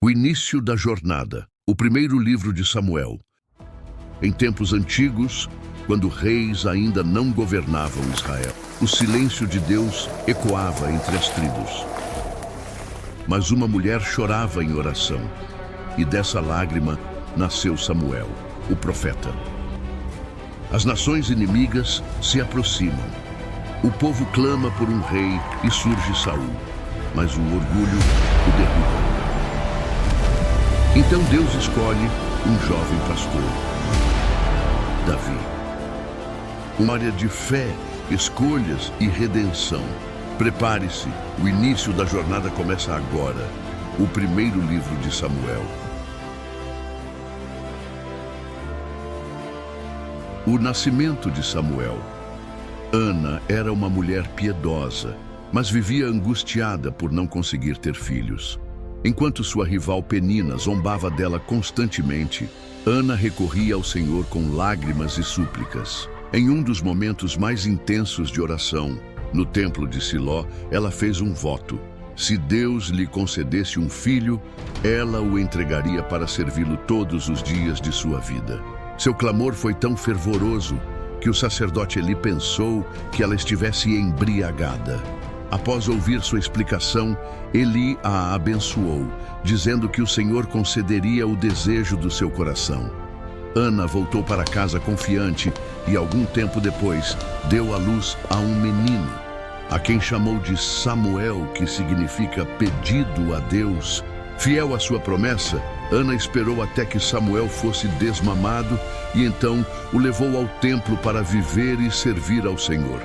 O início da jornada, o primeiro livro de Samuel. Em tempos antigos, quando reis ainda não governavam Israel, o silêncio de Deus ecoava entre as tribos. Mas uma mulher chorava em oração, e dessa lágrima nasceu Samuel, o profeta. As nações inimigas se aproximam. O povo clama por um rei e surge Saul, mas o orgulho o derruba. Então Deus escolhe um jovem pastor, Davi. Uma área de fé, escolhas e redenção. Prepare-se, o início da jornada começa agora. O primeiro livro de Samuel. O nascimento de Samuel. Ana era uma mulher piedosa, mas vivia angustiada por não conseguir ter filhos. Enquanto sua rival Penina zombava dela constantemente, Ana recorria ao Senhor com lágrimas e súplicas. Em um dos momentos mais intensos de oração, no templo de Siló, ela fez um voto. Se Deus lhe concedesse um filho, ela o entregaria para servi-lo todos os dias de sua vida. Seu clamor foi tão fervoroso que o sacerdote Eli pensou que ela estivesse embriagada. Após ouvir sua explicação, Eli a abençoou, dizendo que o Senhor concederia o desejo do seu coração. Ana voltou para casa confiante e, algum tempo depois, deu à luz a um menino, a quem chamou de Samuel, que significa pedido a Deus. Fiel à sua promessa, Ana esperou até que Samuel fosse desmamado e então o levou ao templo para viver e servir ao Senhor.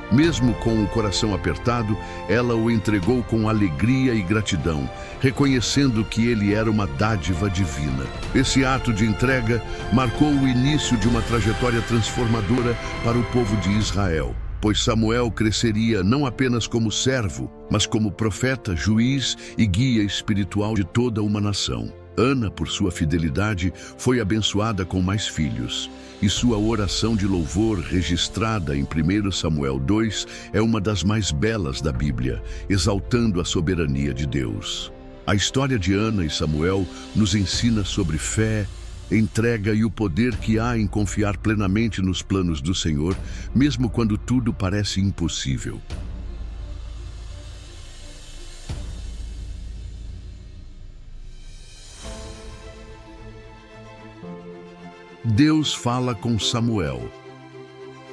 Mesmo com o coração apertado, ela o entregou com alegria e gratidão, reconhecendo que ele era uma dádiva divina. Esse ato de entrega marcou o início de uma trajetória transformadora para o povo de Israel, pois Samuel cresceria não apenas como servo, mas como profeta, juiz e guia espiritual de toda uma nação. Ana, por sua fidelidade, foi abençoada com mais filhos, e sua oração de louvor, registrada em 1 Samuel 2, é uma das mais belas da Bíblia, exaltando a soberania de Deus. A história de Ana e Samuel nos ensina sobre fé, entrega e o poder que há em confiar plenamente nos planos do Senhor, mesmo quando tudo parece impossível. Deus fala com Samuel.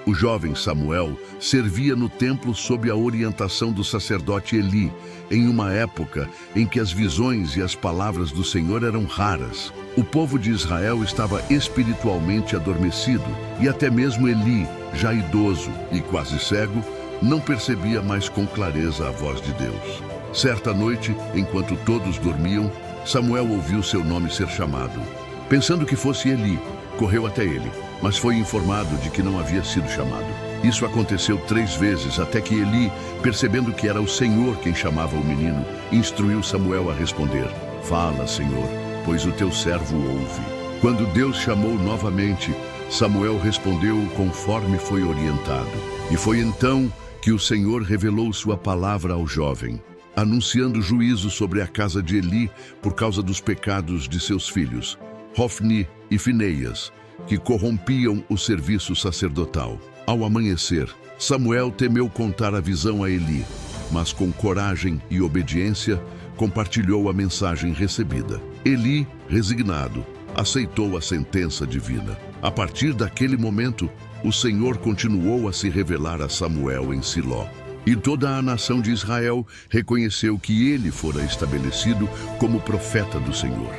O jovem Samuel servia no templo sob a orientação do sacerdote Eli, em uma época em que as visões e as palavras do Senhor eram raras. O povo de Israel estava espiritualmente adormecido e até mesmo Eli, já idoso e quase cego, não percebia mais com clareza a voz de Deus. Certa noite, enquanto todos dormiam, Samuel ouviu seu nome ser chamado. Pensando que fosse Eli, correu até ele, mas foi informado de que não havia sido chamado. Isso aconteceu 3 vezes, até que Eli, percebendo que era o Senhor quem chamava o menino, instruiu Samuel a responder: "Fala, Senhor, pois o teu servo ouve." Quando Deus chamou novamente, Samuel respondeu conforme foi orientado. E foi então que o Senhor revelou sua palavra ao jovem, anunciando juízo sobre a casa de Eli por causa dos pecados de seus filhos, Hofni e Fineias, que corrompiam o serviço sacerdotal. Ao amanhecer, Samuel temeu contar a visão a Eli, mas com coragem e obediência, compartilhou a mensagem recebida. Eli, resignado, aceitou a sentença divina. A partir daquele momento, o Senhor continuou a se revelar a Samuel em Siló. E toda a nação de Israel reconheceu que ele fora estabelecido como profeta do Senhor.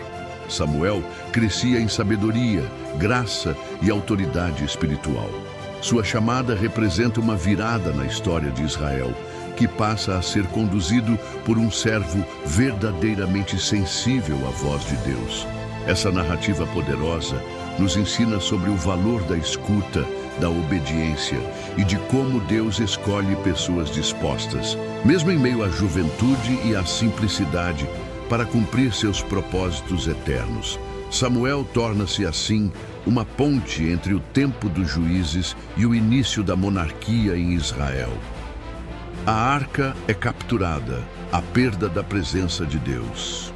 Samuel crescia em sabedoria, graça e autoridade espiritual. Sua chamada representa uma virada na história de Israel, que passa a ser conduzido por um servo verdadeiramente sensível à voz de Deus. Essa narrativa poderosa nos ensina sobre o valor da escuta, da obediência e de como Deus escolhe pessoas dispostas, mesmo em meio à juventude e à simplicidade, para cumprir seus propósitos eternos. Samuel torna-se, assim, uma ponte entre o tempo dos juízes e o início da monarquia em Israel. A arca é capturada, a perda da presença de Deus.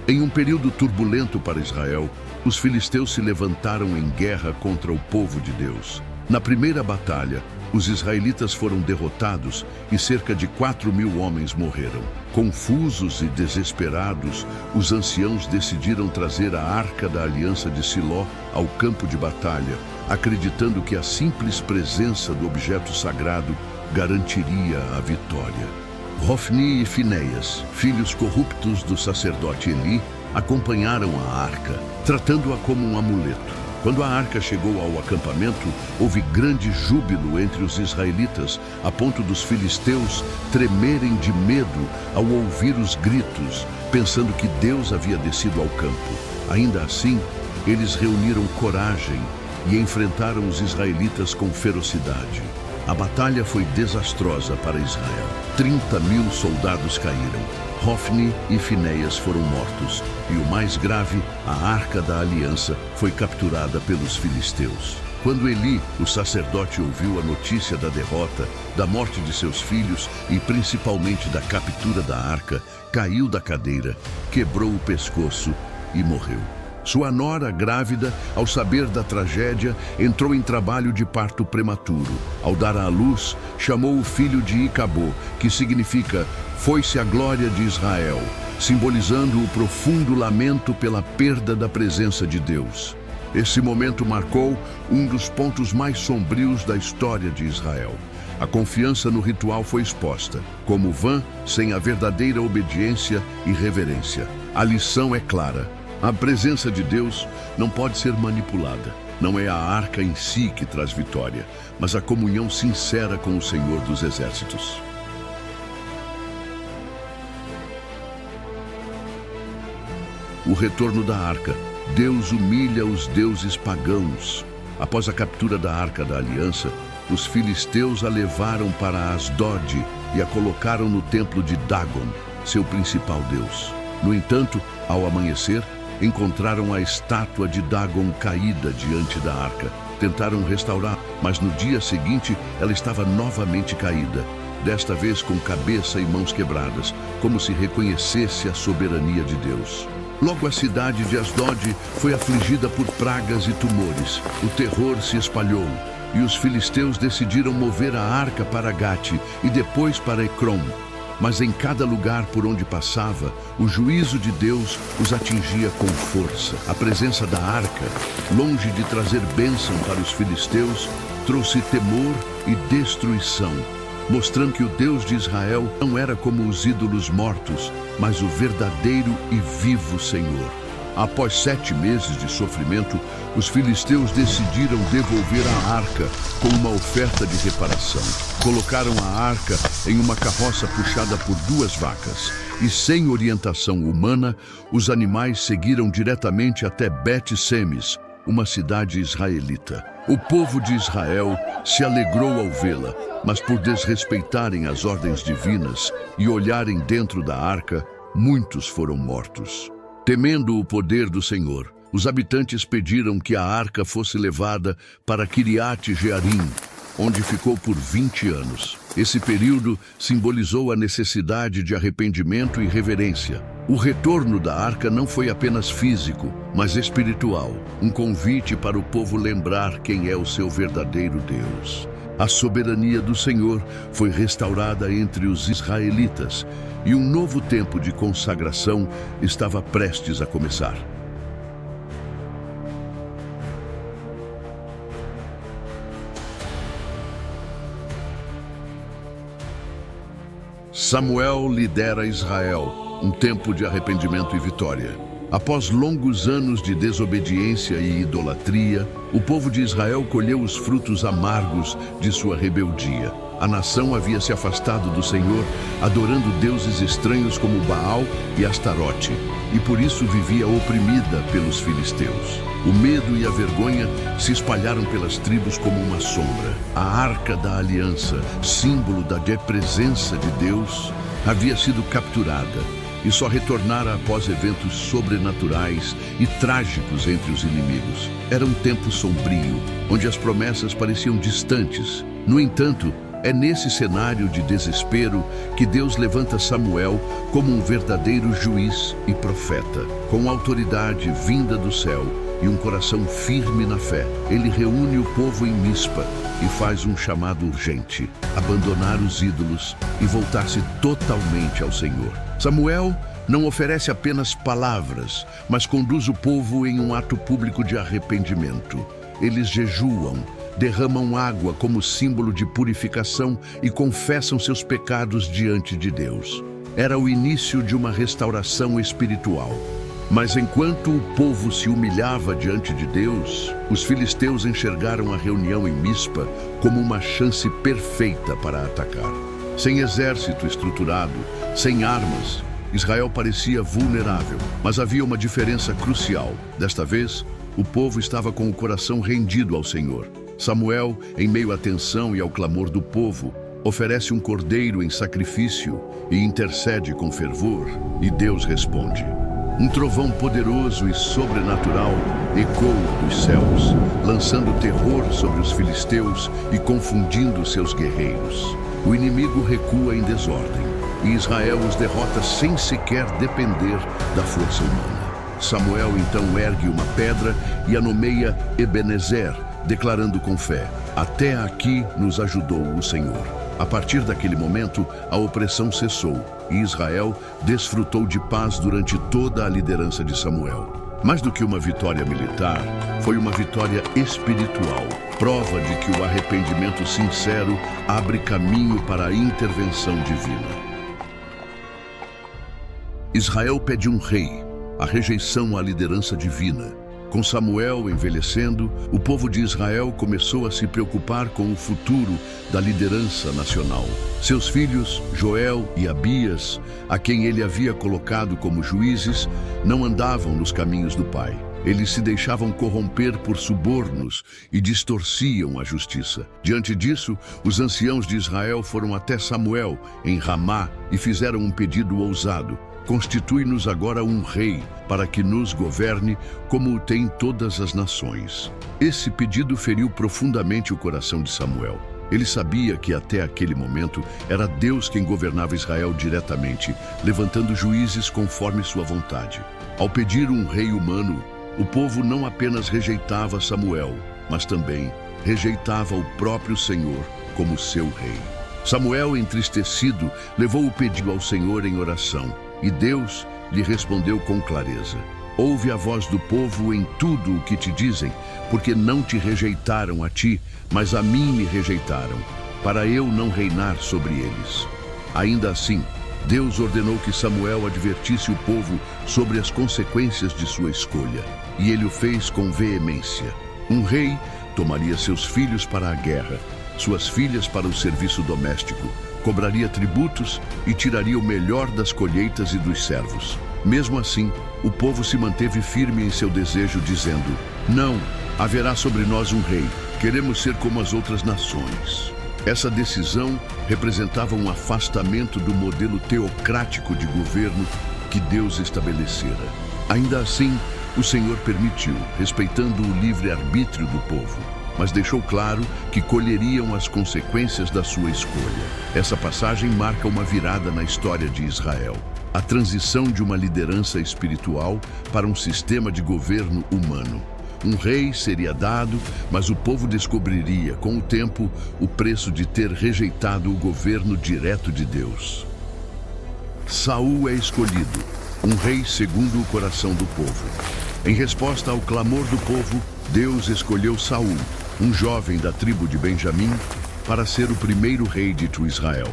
Em um período turbulento para Israel, os filisteus se levantaram em guerra contra o povo de Deus. Na primeira batalha, os israelitas foram derrotados e cerca de 4.000 homens morreram. Confusos e desesperados, os anciãos decidiram trazer a Arca da Aliança de Siló ao campo de batalha, acreditando que a simples presença do objeto sagrado garantiria a vitória. Hofni e Finéias, filhos corruptos do sacerdote Eli, acompanharam a arca, tratando-a como um amuleto. Quando a arca chegou ao acampamento, houve grande júbilo entre os israelitas, a ponto dos filisteus tremerem de medo ao ouvir os gritos, pensando que Deus havia descido ao campo. Ainda assim, eles reuniram coragem e enfrentaram os israelitas com ferocidade. A batalha foi desastrosa para Israel. 30.000 soldados caíram. Hofni e Finéias foram mortos. E o mais grave, a Arca da Aliança foi capturada pelos filisteus. Quando Eli, o sacerdote, ouviu a notícia da derrota, da morte de seus filhos e principalmente da captura da arca, caiu da cadeira, quebrou o pescoço e morreu. Sua nora, grávida, ao saber da tragédia, entrou em trabalho de parto prematuro. Ao dar à luz, chamou o filho de Icabô, que significa "foi-se a glória de Israel", simbolizando o profundo lamento pela perda da presença de Deus. Esse momento marcou um dos pontos mais sombrios da história de Israel. A confiança no ritual foi exposta, como vã, sem a verdadeira obediência e reverência. A lição é clara. A presença de Deus não pode ser manipulada. Não é a arca em si que traz vitória, mas a comunhão sincera com o Senhor dos Exércitos. O retorno da arca. Deus humilha os deuses pagãos. Após a captura da Arca da Aliança, os filisteus a levaram para Asdod e a colocaram no templo de Dagon, seu principal deus. No entanto, ao amanhecer, encontraram a estátua de Dagon caída diante da arca. Tentaram restaurar, mas no dia seguinte ela estava novamente caída, desta vez com cabeça e mãos quebradas, como se reconhecesse a soberania de Deus. Logo a cidade de Asdod foi afligida por pragas e tumores. O terror se espalhou e os filisteus decidiram mover a arca para Gate e depois para Ecrom. Mas em cada lugar por onde passava, o juízo de Deus os atingia com força. A presença da arca, longe de trazer bênção para os filisteus, trouxe temor e destruição, mostrando que o Deus de Israel não era como os ídolos mortos, mas o verdadeiro e vivo Senhor. Após 7 meses de sofrimento, os filisteus decidiram devolver a arca com uma oferta de reparação. Colocaram a arca em uma carroça puxada por 2 vacas e, sem orientação humana, os animais seguiram diretamente até Bet-Semes, uma cidade israelita. O povo de Israel se alegrou ao vê-la, mas por desrespeitarem as ordens divinas e olharem dentro da arca, muitos foram mortos. Temendo o poder do Senhor, os habitantes pediram que a arca fosse levada para Kiriat Jearim, onde ficou por 20 anos. Esse período simbolizou a necessidade de arrependimento e reverência. O retorno da arca não foi apenas físico, mas espiritual, um convite para o povo lembrar quem é o seu verdadeiro Deus. A soberania do Senhor foi restaurada entre os israelitas e um novo tempo de consagração estava prestes a começar. Samuel lidera Israel, um tempo de arrependimento e vitória. Após longos anos de desobediência e idolatria, o povo de Israel colheu os frutos amargos de sua rebeldia. A nação havia se afastado do Senhor, adorando deuses estranhos como Baal e Astarote, e por isso vivia oprimida pelos filisteus. O medo e a vergonha se espalharam pelas tribos como uma sombra. A Arca da Aliança, símbolo da presença de Deus, havia sido capturada e só retornara após eventos sobrenaturais e trágicos entre os inimigos. Era um tempo sombrio, onde as promessas pareciam distantes. No entanto, É nesse cenário de desespero que Deus levanta Samuel como um verdadeiro juiz e profeta. Com autoridade vinda do céu e um coração firme na fé, ele reúne o povo em Mispa e faz um chamado urgente: abandonar os ídolos e voltar-se totalmente ao Senhor. Samuel não oferece apenas palavras, mas conduz o povo em um ato público de arrependimento. Eles jejuam, derramam água como símbolo de purificação e confessam seus pecados diante de Deus. Era o início de uma restauração espiritual. Mas enquanto o povo se humilhava diante de Deus, os filisteus enxergaram a reunião em Mispa como uma chance perfeita para atacar. Sem exército estruturado, sem armas, Israel parecia vulnerável, mas havia uma diferença crucial. Desta vez, o povo estava com o coração rendido ao Senhor. Samuel, em meio à tensão e ao clamor do povo, oferece um cordeiro em sacrifício e intercede com fervor, e Deus responde. Um trovão poderoso e sobrenatural ecoa dos céus, lançando terror sobre os filisteus e confundindo seus guerreiros. O inimigo recua em desordem, e Israel os derrota sem sequer depender da força humana. Samuel então ergue uma pedra e a nomeia Ebenezer, declarando com fé: até aqui nos ajudou o Senhor. A partir daquele momento, a opressão cessou e Israel desfrutou de paz durante toda a liderança de Samuel. Mais do que uma vitória militar, foi uma vitória espiritual, prova de que o arrependimento sincero abre caminho para a intervenção divina. Israel pede um rei, a rejeição à liderança divina. Com Samuel envelhecendo, o povo de Israel começou a se preocupar com o futuro da liderança nacional. Seus filhos, Joel e Abias, a quem ele havia colocado como juízes, não andavam nos caminhos do pai. Eles se deixavam corromper por subornos e distorciam a justiça. Diante disso, os anciãos de Israel foram até Samuel, em Ramá, e fizeram um pedido ousado: constitui-nos agora um rei, para que nos governe como o tem todas as nações. Esse pedido feriu profundamente o coração de Samuel. Ele sabia que até aquele momento era Deus quem governava Israel diretamente, levantando juízes conforme sua vontade. Ao pedir um rei humano, o povo não apenas rejeitava Samuel, mas também rejeitava o próprio Senhor como seu rei. Samuel, entristecido, levou o pedido ao Senhor em oração. E Deus lhe respondeu com clareza: ouve a voz do povo em tudo o que te dizem, porque não te rejeitaram a ti, mas a mim me rejeitaram, para eu não reinar sobre eles. Ainda assim, Deus ordenou que Samuel advertisse o povo sobre as consequências de sua escolha, e ele o fez com veemência. Um rei tomaria seus filhos para a guerra, suas filhas para o serviço doméstico, cobraria tributos e tiraria o melhor das colheitas e dos servos. Mesmo assim, o povo se manteve firme em seu desejo, dizendo: não, haverá sobre nós um rei, queremos ser como as outras nações. Essa decisão representava um afastamento do modelo teocrático de governo que Deus estabelecera. Ainda assim, o Senhor permitiu, respeitando o livre-arbítrio do povo, mas deixou claro que colheriam as consequências da sua escolha. Essa passagem marca uma virada na história de Israel: a transição de uma liderança espiritual para um sistema de governo humano. Um rei seria dado, mas o povo descobriria, com o tempo, o preço de ter rejeitado o governo direto de Deus. Saul é escolhido, um rei segundo o coração do povo. Em resposta ao clamor do povo, Deus escolheu Saul, um jovem da tribo de Benjamim, para ser o primeiro rei de Israel.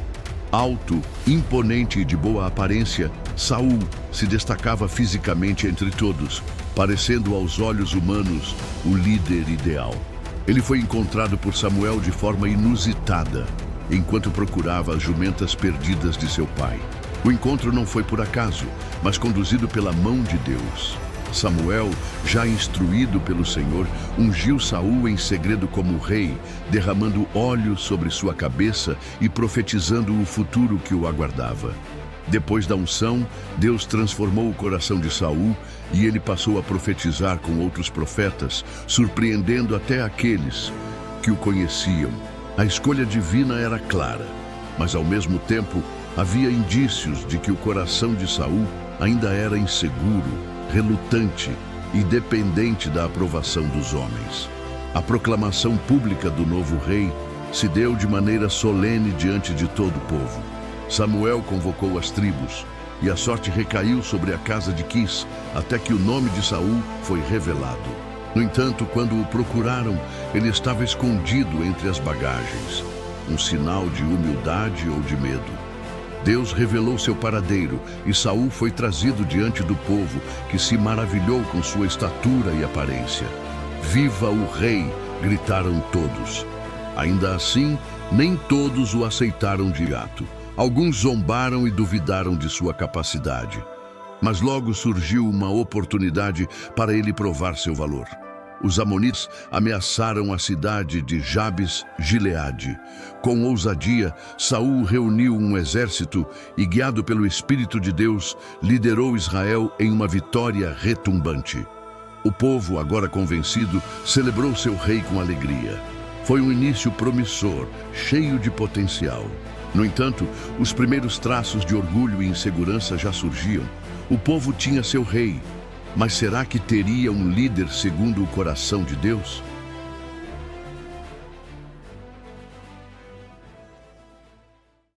Alto, imponente e de boa aparência, Saul se destacava fisicamente entre todos, parecendo aos olhos humanos o líder ideal. Ele foi encontrado por Samuel de forma inusitada, enquanto procurava as jumentas perdidas de seu pai. O encontro não foi por acaso, mas conduzido pela mão de Deus. Samuel, já instruído pelo Senhor, ungiu Saul em segredo como rei, derramando óleo sobre sua cabeça e profetizando o futuro que o aguardava. Depois da unção, Deus transformou o coração de Saul e ele passou a profetizar com outros profetas, surpreendendo até aqueles que o conheciam. A escolha divina era clara, mas ao mesmo tempo havia indícios de que o coração de Saul ainda era inseguro, relutante e dependente da aprovação dos homens. A proclamação pública do novo rei se deu de maneira solene diante de todo o povo. Samuel convocou as tribos, e a sorte recaiu sobre a casa de Quis, até que o nome de Saul foi revelado. No entanto, quando o procuraram, ele estava escondido entre as bagagens, um sinal de humildade ou de medo. Deus revelou seu paradeiro, e Saul foi trazido diante do povo, que se maravilhou com sua estatura e aparência. "Viva o rei!" gritaram todos. Ainda assim, nem todos o aceitaram de imediato. Alguns zombaram e duvidaram de sua capacidade. Mas logo surgiu uma oportunidade para ele provar seu valor. Os amonitas ameaçaram a cidade de Jabes-Gileade. Com ousadia, Saul reuniu um exército e, guiado pelo Espírito de Deus, liderou Israel em uma vitória retumbante. O povo, agora convencido, celebrou seu rei com alegria. Foi um início promissor, cheio de potencial. No entanto, os primeiros traços de orgulho e insegurança já surgiam. O povo tinha seu rei, mas será que teria um líder segundo o coração de Deus?